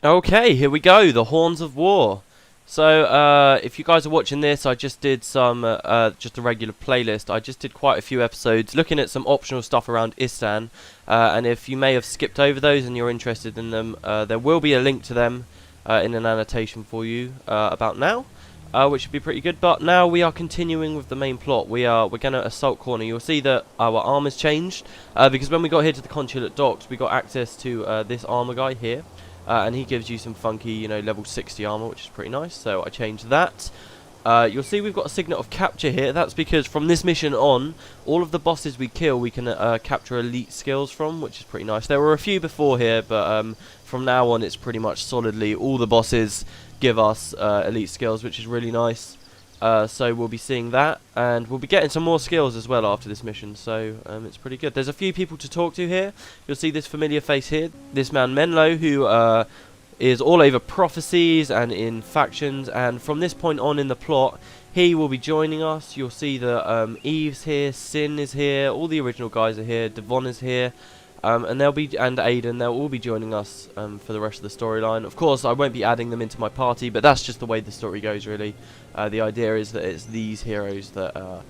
Okay, here we go, the Horns of War. So, if you guys are watching this, I just did some, just a regular playlist. I just did quite a few episodes looking at some optional stuff around Istan. And if you may have skipped over those and you're interested in them, there will be a link to them in an annotation for you about now, which should be pretty good. But now we are continuing with the main plot. We're going to assault Kourna. You'll see that our armor's changed, because when we got here to the Consulate docks, we got access to this armor guy here. And he gives you some funky, level 60 armor, which is pretty nice. So I changed that. You'll see we've got a signet of capture here. That's because from this mission on, all of the bosses we kill, we can capture elite skills from, which is pretty nice. There were a few before here, but from now on, it's pretty much solidly all the bosses give us elite skills, which is really nice. So we'll be seeing that, and we'll be getting some more skills as well after this mission, so it's pretty good. There's a few people to talk to here. You'll see this familiar face here, this man Menlo, who is all over prophecies and in factions, and from this point on in the plot, he will be joining us. You'll see that Eve's here, Sin is here, all the original guys are here, Devon is here. And Aiden, they'll all be joining us for the rest of the storyline. Of course, I won't be adding them into my party, but that's just the way the story goes, really. The idea is that it's these heroes that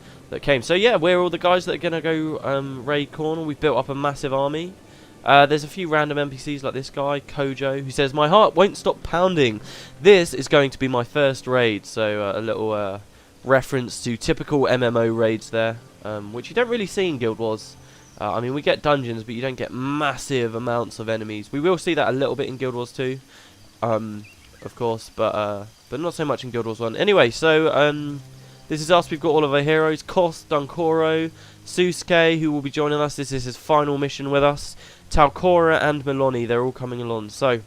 came. So yeah, we're all the guys that are going to go raid Kourna. We've built up a massive army. There's a few random NPCs like this guy, Kojo, who says, "My heart won't stop pounding." This is going to be my first raid, so a little reference to typical MMO raids there, which you don't really see in Guild Wars. I mean, we get dungeons, but you don't get massive amounts of enemies. We will see that a little bit in Guild Wars 2, of course, but not so much in Guild Wars 1. Anyway, so this is us. We've got all of our heroes: Kost, Dunkoro, Susuke, who will be joining us. This is his final mission with us. Talcora and Meloni, they're all coming along. So,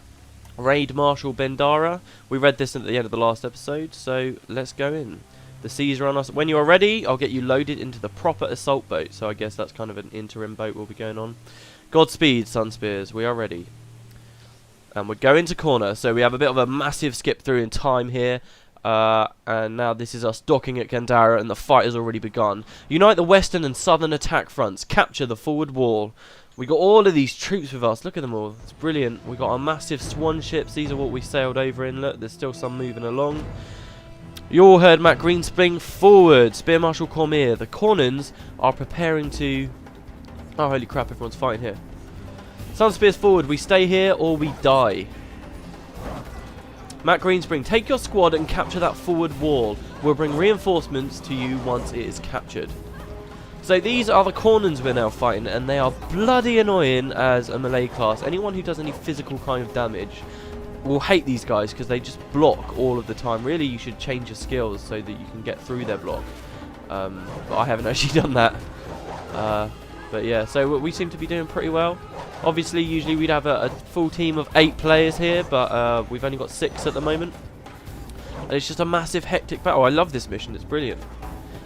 Raid Marshal Gandara. We read this at the end of the last episode, so let's go in. The seas are on us. When you are ready, I'll get you loaded into the proper assault boat. So I guess that's kind of an interim boat we'll be going on. Godspeed, Sunspears. We are ready. And we're going to Kourna. So we have a bit of a massive skip through in time here. And now this is us docking at Gandara, and the fight has already begun. Unite the western and southern attack fronts. Capture the forward wall. We got all of these troops with us. Look at them all. It's brilliant. We got our massive swan ships. These are what we sailed over in. Look, there's still some moving along. You all heard Matt Greenspring. Forward, Spear Marshal Cormier. The Kournans are preparing to... Oh, holy crap, everyone's fighting here. Sunspears forward. We stay here or we die. Matt Greenspring, take your squad and capture that forward wall. We'll bring reinforcements to you once it is captured. So these are the Kournans we're now fighting, and they are bloody annoying as a melee class. Anyone who does any physical kind of damage will hate these guys because they just block all of the time. Really, you should change your skills so that you can get through their block. But I haven't actually done that. But yeah, so we seem to be doing pretty well. Obviously, usually we'd have a full team of 8 players here, but we've only got 6 at the moment. And it's just a massive hectic battle. I love this mission, it's brilliant.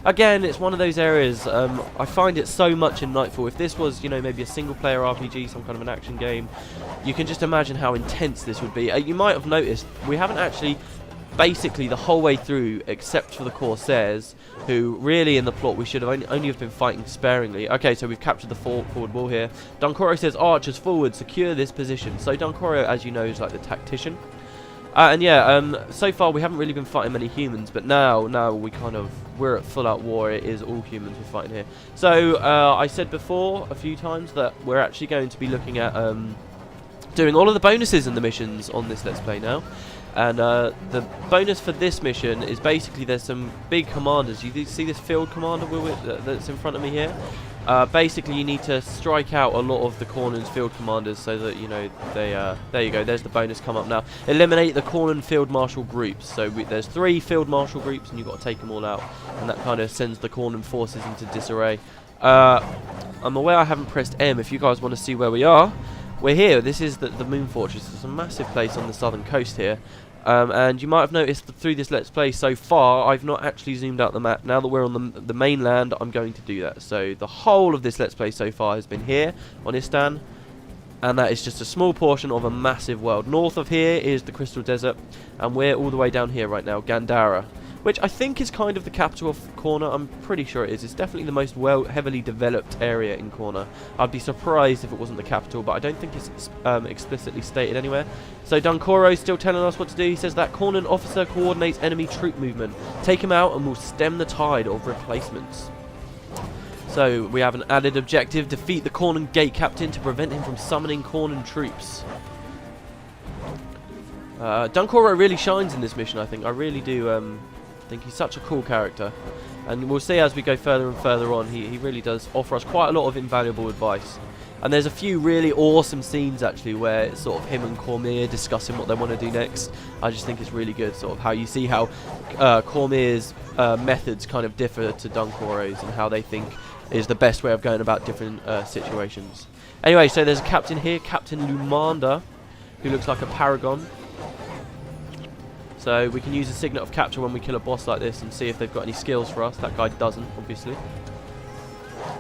Again, it's one of those areas, I find it so much in Nightfall. If this was, maybe a single-player RPG, some kind of an action game, you can just imagine how intense this would be. You might have noticed, we haven't actually, basically the whole way through, except for the Corsairs, who really in the plot we should have only have been fighting sparingly. Okay, so we've captured the forward wall here. Dunkoro says, "Archers forward, secure this position." So Dunkoro, as you know, is like the tactician. And yeah, so far we haven't really been fighting many humans, but now we're at full-out war. It is all humans we're fighting here. So I said before a few times that we're actually going to be looking at doing all of the bonuses and the missions on this Let's Play now. And the bonus for this mission is basically there's some big commanders. You see this field commander that's in front of me here? Basically, you need to strike out a lot of the Kournans field commanders so that, there you go, there's the bonus come up now. Eliminate the Kournan field marshal groups. So there's 3 field marshal groups and you've got to take them all out. And that kind of sends the Kournan forces into disarray. I'm aware I haven't pressed M. If you guys want to see where we are, we're here. This is the Moon Fortress. It's a massive place on the southern coast here. And you might have noticed that through this Let's Play so far, I've not actually zoomed out the map. Now that we're on the mainland, I'm going to do that. So the whole of this Let's Play so far has been here on Istan. And that is just a small portion of a massive world. North of here is the Crystal Desert. And we're all the way down here right now, Gandara. which I think is kind of the capital of Kourna. I'm pretty sure it is. It's definitely the most heavily developed area in Kourna. I'd be surprised if it wasn't the capital, but I don't think it's explicitly stated anywhere. So Dunkoro is still telling us what to do. He says that Kournan officer coordinates enemy troop movement. Take him out and we'll stem the tide of replacements. So we have an added objective: defeat the Kournan gate captain to prevent him from summoning Kournan troops. Dunkoro really shines in this mission, I think. I really do think he's such a cool character. And we'll see as we go further and further on, he really does offer us quite a lot of invaluable advice. And there's a few really awesome scenes, actually, where it's sort of him and Cormier discussing what they want to do next. I just think it's really good, sort of how you see how Cormier's methods kind of differ to Dunkoro's and how they think is the best way of going about different situations. Anyway, so there's a captain here, Captain Lumanda, who looks like a paragon. So we can use a signet of capture when we kill a boss like this and see if they've got any skills for us. That guy doesn't, obviously.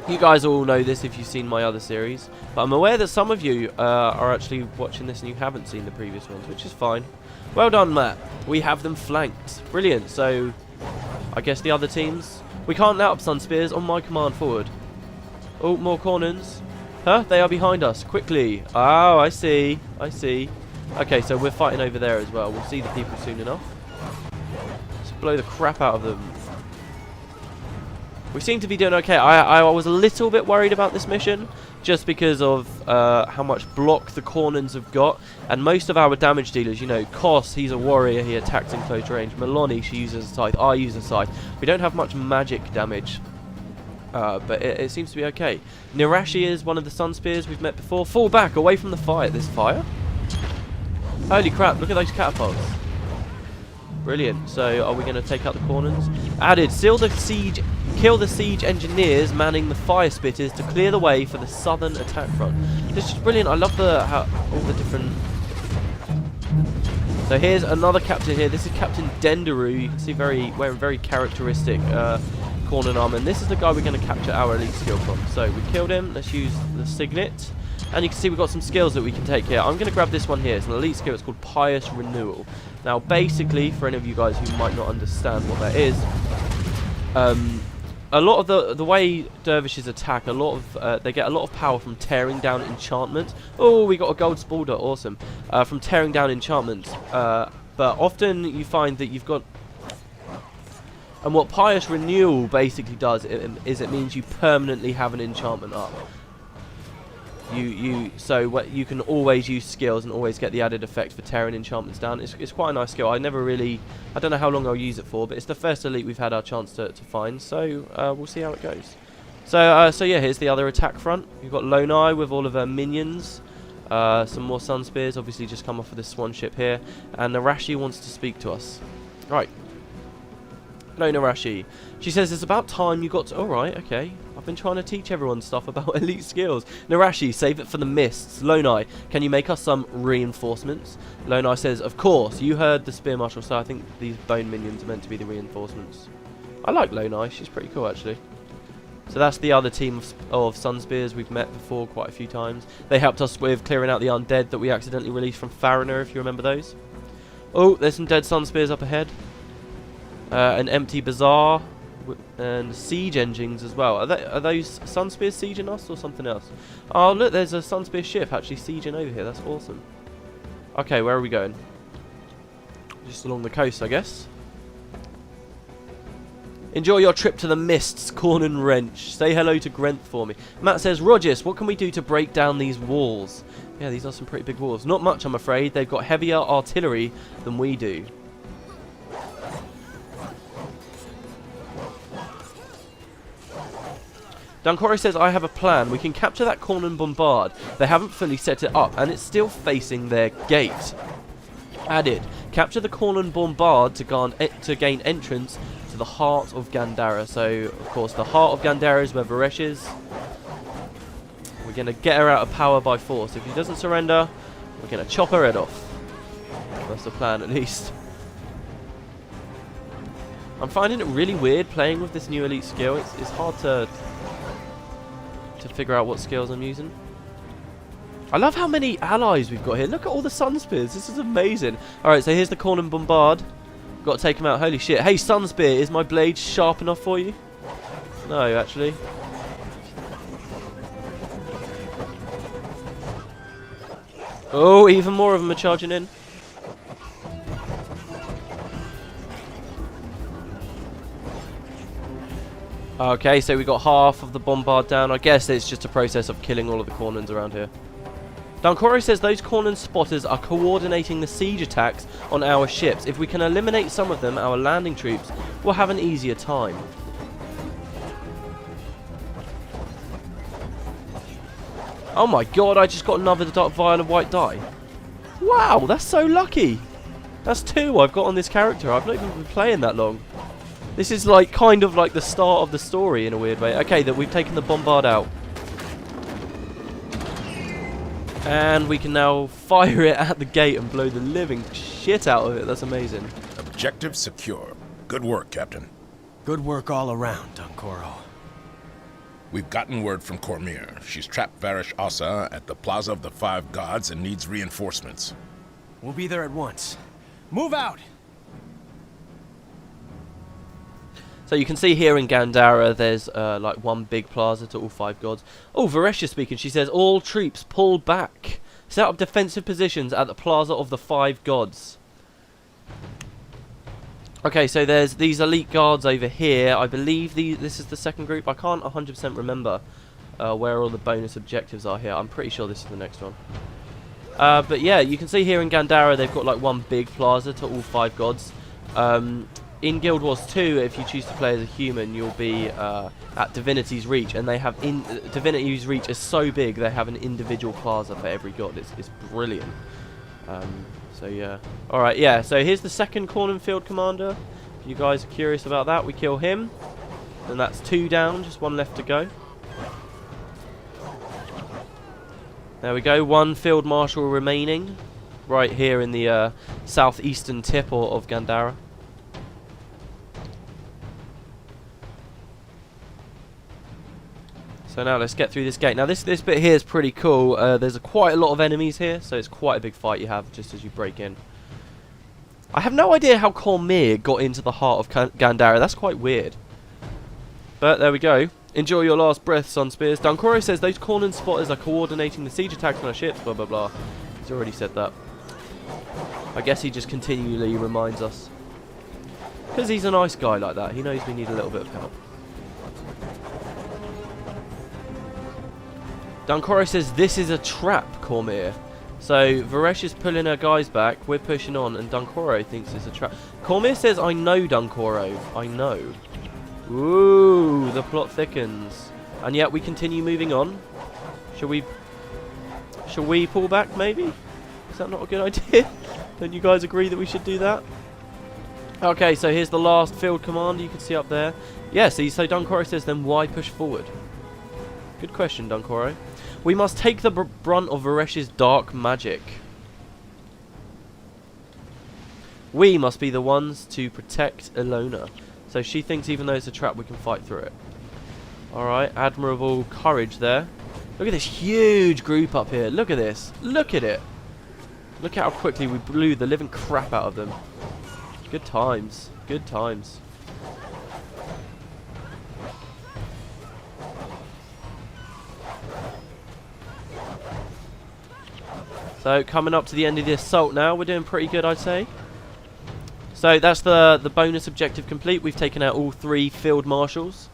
You guys all know this if you've seen my other series, but I'm aware that some of you are actually watching this and you haven't seen the previous ones, which is fine. Well done, Matt. We have them flanked. Brilliant. So I guess the other teams... We can't let up Sunspears on my command forward. Oh, more Kournans. Huh? They are behind us. Quickly. Oh, I see. I see. Okay, so we're fighting over there as well. We'll see the people soon enough. Let's blow the crap out of them. We seem to be doing okay. I was a little bit worried about this mission, just because of how much block the Kournans have got. And most of our damage dealers, you know, Kos, he's a warrior, he attacks in close range. Meloni, she uses a scythe, I use a scythe. We don't have much magic damage, but it seems to be okay. Nirashi is one of the Sunspears we've met before. Fall back, away from the fire. There's fire? Holy crap, look at those catapults. Brilliant. So are we going to take out the Kournans? Added, seal the siege, kill the siege engineers manning the fire spitters to clear the way for the southern attack front. This is brilliant. I love all the different... So here's another captain here. This is Captain Dendaru. You can see wearing very characteristic Kournan armor. And this is the guy we're going to capture our elite skill from. So we killed him. Let's use the signet. And you can see we've got some skills that we can take here. I'm going to grab this one here. It's an elite skill. It's called Pious Renewal. Now, basically, for any of you guys who might not understand what that is, a lot of the way dervishes attack, they get a lot of power from tearing down enchantments. Oh, we got a gold spalder. Awesome. From tearing down enchantments. But often you find that you've got... And what Pious Renewal basically does is it means you permanently have an enchantment up. So you can always use skills and always get the added effect for tearing enchantments down. It's quite a nice skill. I don't know how long I'll use it for, but it's the first elite we've had our chance to find. So we'll see how it goes. So yeah, here's the other attack front. We've got Lonai with all of her minions. Some more Sunspears, obviously just come off of this swan ship here. And Narashi wants to speak to us. Right. Hello, Narashi. She says it's about time you got to... Alright, okay. I've been trying to teach everyone stuff about elite skills. Narashi, save it for the mists. Lonai, can you make us some reinforcements? Lonai says, of course. You heard the Spear Marshal, so I think these bone minions are meant to be the reinforcements. I like Lonai. She's pretty cool, actually. So that's the other team of Sunspears we've met before quite a few times. They helped us with clearing out the undead that we accidentally released from Fariner, if you remember those. Oh, there's some dead Sunspears up ahead. An empty bazaar and siege engines as well. Are those Sunspears sieging us or something else? Oh look, there's a Sunspear ship actually sieging over here. That's awesome. Okay, where are we going? Just along the coast, I guess. Enjoy your trip to the mists, Kournan Wrench. Say hello to Grenth for me. Matt says, Rogers, what can we do to break down these walls? Yeah, these are some pretty big walls. Not much, I'm afraid. They've got heavier artillery than we do. Dunkoro says, I have a plan. We can capture that Kournan bombard. They haven't fully set it up, and it's still facing their gate. Added, capture the Kournan bombard to gain entrance to the heart of Gandara. So, of course, the heart of Gandara is where Varesh is. We're going to get her out of power by force. If he doesn't surrender, we're going to chop her head off. That's the plan, at least. I'm finding it really weird playing with this new elite skill. It's hard to figure out what skills I'm using. I love how many allies we've got here. Look at all the Sunspears. This is amazing. Alright, so here's the Kournan bombard. Got to take him out. Holy shit. Hey, Sunspear, is my blade sharp enough for you? No, actually. Oh, even more of them are charging in. Okay, so we got half of the bombard down. I guess it's just a process of killing all of the Kournans around here. Dankoro says those Kournan spotters are coordinating the siege attacks on our ships. If we can eliminate some of them, our landing troops will have an easier time. Oh my god, I just got another dark violet white die. Wow, that's so lucky. That's 2 I've got on this character. I've not even been playing that long. This is like kind of like the start of the story in a weird way. Okay, that we've taken the bombard out. And we can now fire it at the gate and blow the living shit out of it. That's amazing. Objective secure. Good work, Captain. Good work all around, Dankoro. We've gotten word from Kourna. She's trapped Varesh Ossa at the Plaza of the Five Gods and needs reinforcements. We'll be there at once. Move out! So you can see here in Gandara, there's like one big plaza to all 5 gods. Oh, Varesh is speaking. She says, all troops pull back. Set up defensive positions at the Plaza of the 5 gods. Okay, so there's these elite guards over here. I believe this is the second group. I can't 100% remember where all the bonus objectives are here. I'm pretty sure this is the next one. But yeah, you can see here in Gandara, they've got like one big plaza to all 5 gods. In Guild Wars 2, if you choose to play as a human, you'll be at Divinity's Reach, and they have Divinity's Reach is so big they have an individual plaza for every god. It's brilliant. So yeah, all right, yeah. So here's the second Kournan field commander. If you guys are curious about that, we kill him, and that's 2 down, just 1 left to go. There we go. 1 field marshal remaining, right here in the southeastern tip of Gandara. So now let's get through this gate. Now this bit here is pretty cool. There's quite a lot of enemies here, so it's quite a big fight you have just as you break in. I have no idea how Cormyr got into the heart of Gandara. That's quite weird. But there we go. Enjoy your last breath, Sunspears. Dankoro says those Kournan spotters are coordinating the siege attacks on our ships, blah blah blah. He's already said that. I guess he just continually reminds us. Because he's a nice guy like that. He knows we need a little bit of help. Dankoro says this is a trap, Kourna. So Varesh is pulling her guys back, we're pushing on, and Dankoro thinks it's a trap. Kourna says, I know, Dankoro. I know. Ooh, the plot thickens. And yet we continue moving on. Shall we pull back, maybe? Is that not a good idea? Don't you guys agree that we should do that? Okay, so here's the last field commander you can see up there. Yeah, see, so Dankoro says, then why push forward? Good question, Dankoro. We must take the brunt of Varesh's dark magic. We must be the ones to protect Ilona. So she thinks even though it's a trap, we can fight through it. Alright, admirable courage there. Look at this huge group up here. Look at this. Look at it. Look at how quickly we blew the living crap out of them. Good times. Good times. So coming up to the end of the assault now, we're doing pretty good, I'd say. So that's the bonus objective complete. We've taken out all 3 field marshals.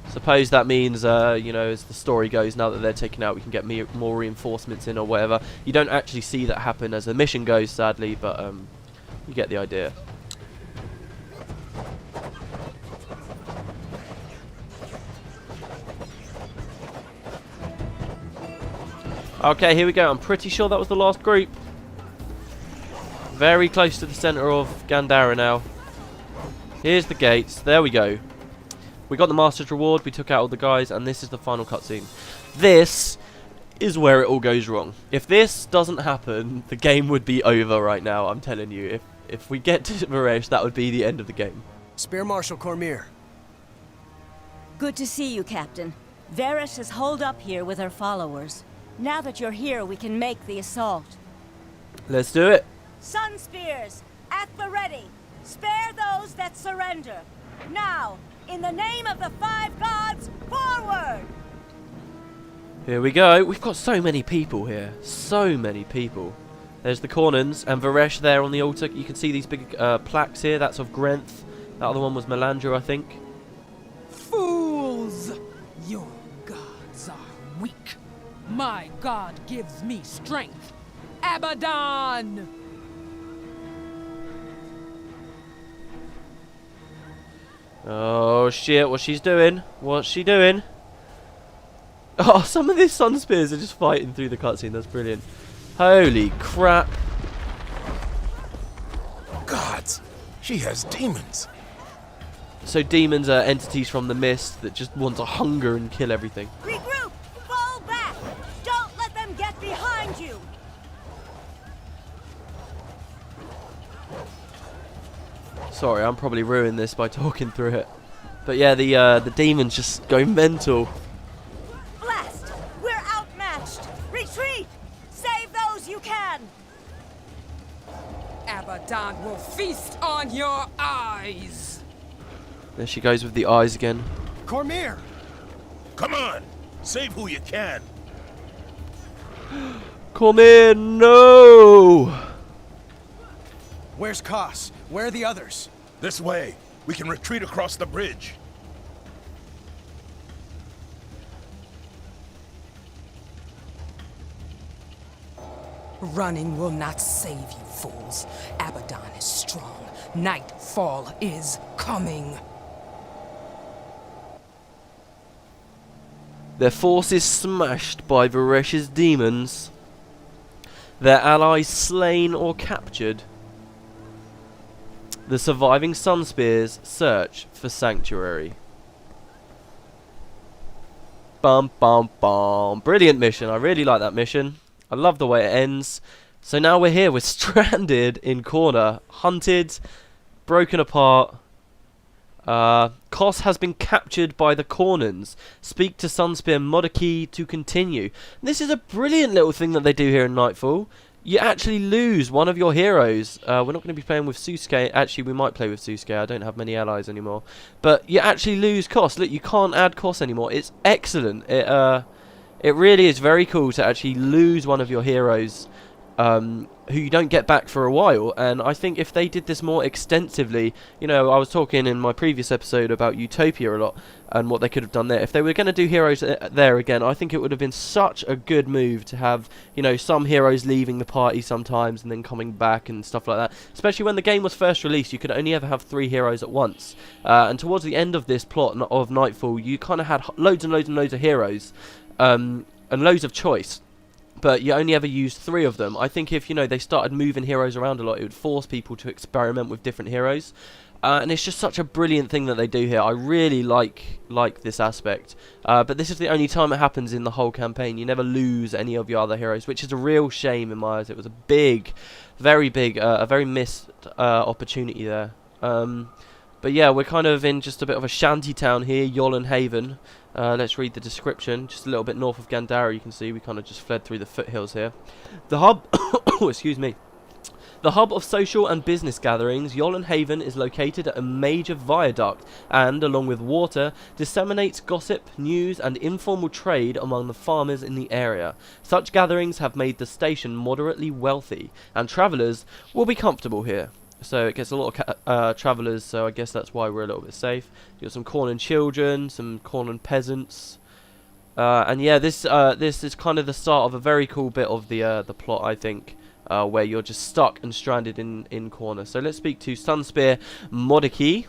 Suppose that means, you know, as the story goes, now that they're taken out, we can get more reinforcements in or whatever. You don't actually see that happen as the mission goes, sadly, but you get the idea. Okay, here we go. I'm pretty sure that was the last group. Very close to the centre of Gandara now. Here's the gates. There we go. We got the Master's Reward. We took out all the guys. And this is the final cutscene. This is where it all goes wrong. If this doesn't happen, the game would be over right now. I'm telling you. If we get to Varesh, that would be the end of the game. Spear Marshal Kourna. Good to see you, Captain. Varesh is holed up here with her followers. Now that you're here, we can make the assault. Let's do it. Sunspears, at the ready. Spare those that surrender. Now, in the name of the five gods, forward! Here we go. We've got so many people here. So many people. There's the Kournans and Varesh there on the altar. You can see these big plaques here. That's of Grenth. That other one was Melandra, I think. Fools! Your gods are weak. My god gives me strength. Abaddon! Oh shit, what's she doing? What's she doing? Oh, some of these Sunspears are just fighting through the cutscene. That's brilliant. Holy crap. Gods! She has demons! So demons are entities from the mist that just want to hunger and kill everything. Regroup! Fall back! Don't let them get behind you! Sorry, I'm probably ruining this by talking through it. But yeah, the demons just go mental. Blast! We're outmatched! Retreat! Save those you can! Abaddon will feast on your eyes! There she goes with the eyes again. Cormyr! Come on! Save who you can! Come in, no! Where's Koss? Where are the others? This way! We can retreat across the bridge! Running will not save you, fools. Abaddon is strong. Nightfall is coming. Their force is smashed by Varesh's demons. Their allies slain or captured. The surviving Sunspears search for sanctuary. Bum bum bum. Brilliant mission. I really like that mission. I love the way it ends. So now we're here. We're stranded in Kourna. Hunted. Broken apart. Koss has been captured by the Kournans. Speak to Sunspear Modiki to continue. This is a brilliant little thing that they do here in Nightfall. You actually lose one of your heroes. We're not going to be playing with Susuke. Actually, we might play with Susuke. I don't have many allies anymore. But you actually lose Koss. Look, you can't add Koss anymore. It's excellent. It really is very cool to actually lose one of your heroes who you don't get back for a while. And I think if they did this more extensively, you know, I was talking in my previous episode about Utopia a lot and what they could have done there. If they were going to do heroes there again, I think it would have been such a good move to have, you know, some heroes leaving the party sometimes and then coming back and stuff like that. Especially when the game was first released, you could only ever have 3 heroes at once. And towards the end of this plot of Nightfall, you kind of had loads and loads and loads of heroes and loads of choice. But you only ever used 3 of them. I think if, you know, they started moving heroes around a lot, it would force people to experiment with different heroes. And it's just such a brilliant thing that they do here. I really like this aspect. But this is the only time it happens in the whole campaign. You never lose any of your other heroes, which is a real shame in my eyes. It was a big, very big, a very missed opportunity there. But yeah, we're kind of in just a bit of a shanty town here, Yollen Haven. Let's read the description. Just a little bit north of Gandara, you can see we kind of just fled through the foothills here. The hub, excuse me. The hub of social and business gatherings, Yollen Haven is located at a major viaduct and, along with water, disseminates gossip, news and informal trade among the farmers in the area. Such gatherings have made the station moderately wealthy, and travellers will be comfortable here. So it gets a lot of travellers, so I guess that's why we're a little bit safe. You've got some Kournan children, some Kournan peasants. And yeah, this is kind of the start of a very cool bit of the plot, I think, where you're just stuck and stranded in Kourna. So let's speak to Sunspear Modiki.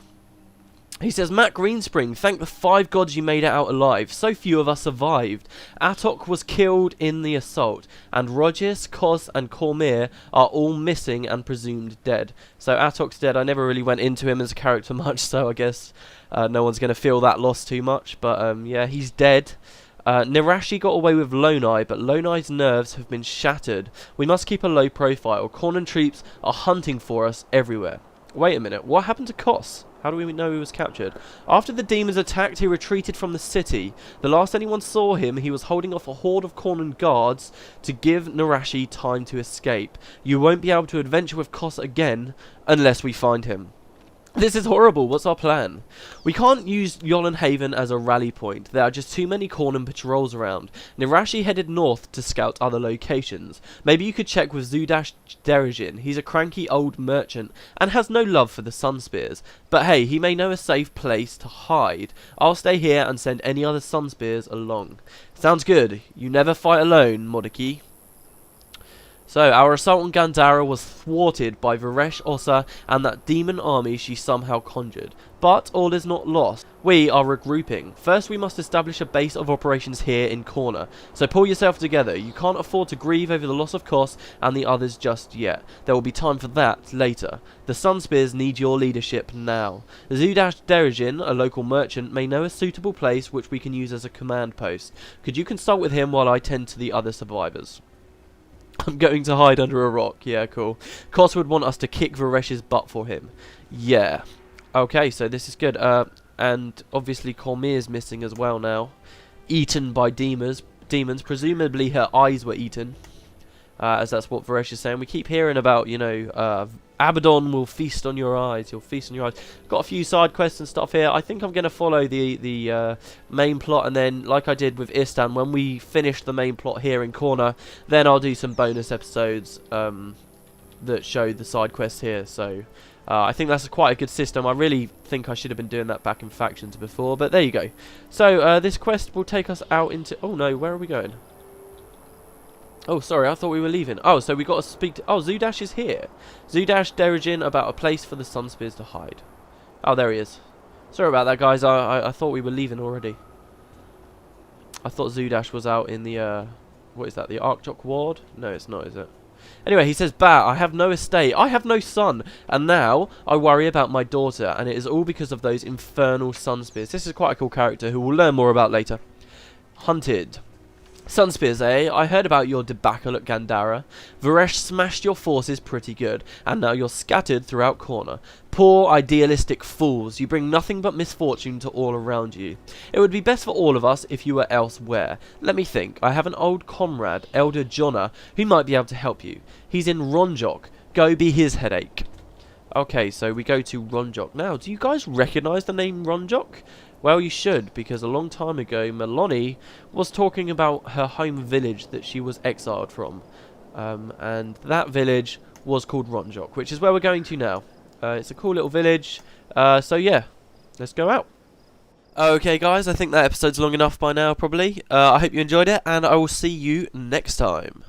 He says, Matt Greenspring, thank the 5 gods you made it out alive. So few of us survived. Atok was killed in the assault, and Rogis, Koss, and Cormyr are all missing and presumed dead. So Atok's dead. I never really went into him as a character much, so I guess no one's going to feel that loss too much. But yeah, he's dead. Nirashi got away with Lonai, but Lonai's nerves have been shattered. We must keep a low profile. Kournan troops are hunting for us everywhere. Wait a minute, what happened to Koss? How do we know he was captured? After the demons attacked, he retreated from the city. The last anyone saw him, he was holding off a horde of Kournan guards to give Nirashi time to escape. You won't be able to adventure with Koss again unless we find him. This is horrible. What's our plan? We can't use Yolenhaven as a rally point. There are just too many Kournan patrols around. Nirashi headed north to scout other locations. Maybe you could check with Zudash Derajin. He's a cranky old merchant and has no love for the Sunspears. But hey, he may know a safe place to hide. I'll stay here and send any other Sunspears along. Sounds good. You never fight alone, Modiki. So, our assault on Gandara was thwarted by Varesh Ossa and that demon army she somehow conjured. But all is not lost. We are regrouping. First, we must establish a base of operations here in Kourna. So pull yourself together. You can't afford to grieve over the loss of Kos and the others just yet. There will be time for that later. The Sunspears need your leadership now. Zudash Derajin, a local merchant, may know a suitable place which we can use as a command post. Could you consult with him while I tend to the other survivors? I'm going to hide under a rock. Yeah, cool. Kos would want us to kick Varesh's butt for him. Yeah. Okay, so this is good. And obviously Cormier's missing as well now. Eaten by demons. Presumably her eyes were eaten. As that's what Varesh is saying. We keep hearing about, you know, Abaddon will feast on your eyes. He'll feast on your eyes. Got a few side quests and stuff here. I think I'm going to follow the main plot, and then, like I did with Istan, when we finish the main plot here in Kourna, then I'll do some bonus episodes that show the side quests here. So I think that's quite a good system. I really think I should have been doing that back in Factions before, but there you go. So this quest will take us out into... Oh no, where are we going? Oh, sorry, I thought we were leaving. Oh, so we got to speak to... Oh, Zudash is here. Zudash Derajin about a place for the Sunspears to hide. Oh, there he is. Sorry about that, guys. I thought we were leaving already. I thought Zudash was out in the... what is that? The Archok Ward? No, it's not, is it? Anyway, he says, Bah, I have no estate. I have no son. And now I worry about my daughter. And it is all because of those infernal Sunspears. This is quite a cool character who we'll learn more about later. Hunted. Sunspears, eh? I heard about your debacle at Gandara. Varesh smashed your forces pretty good, and now you're scattered throughout Kourna. Poor, idealistic fools. You bring nothing but misfortune to all around you. It would be best for all of us if you were elsewhere. Let me think. I have an old comrade, Elder Jonna, who might be able to help you. He's in Ronjok. Go be his headache. Okay, so we go to Ronjok. Now, do you guys recognise the name Ronjok? Well, you should, because a long time ago, Melanie was talking about her home village that she was exiled from. And that village was called Ronjok, which is where we're going to now. It's a cool little village. So yeah, let's go out. Okay, guys, I think that episode's long enough by now, probably. I hope you enjoyed it, and I will see you next time.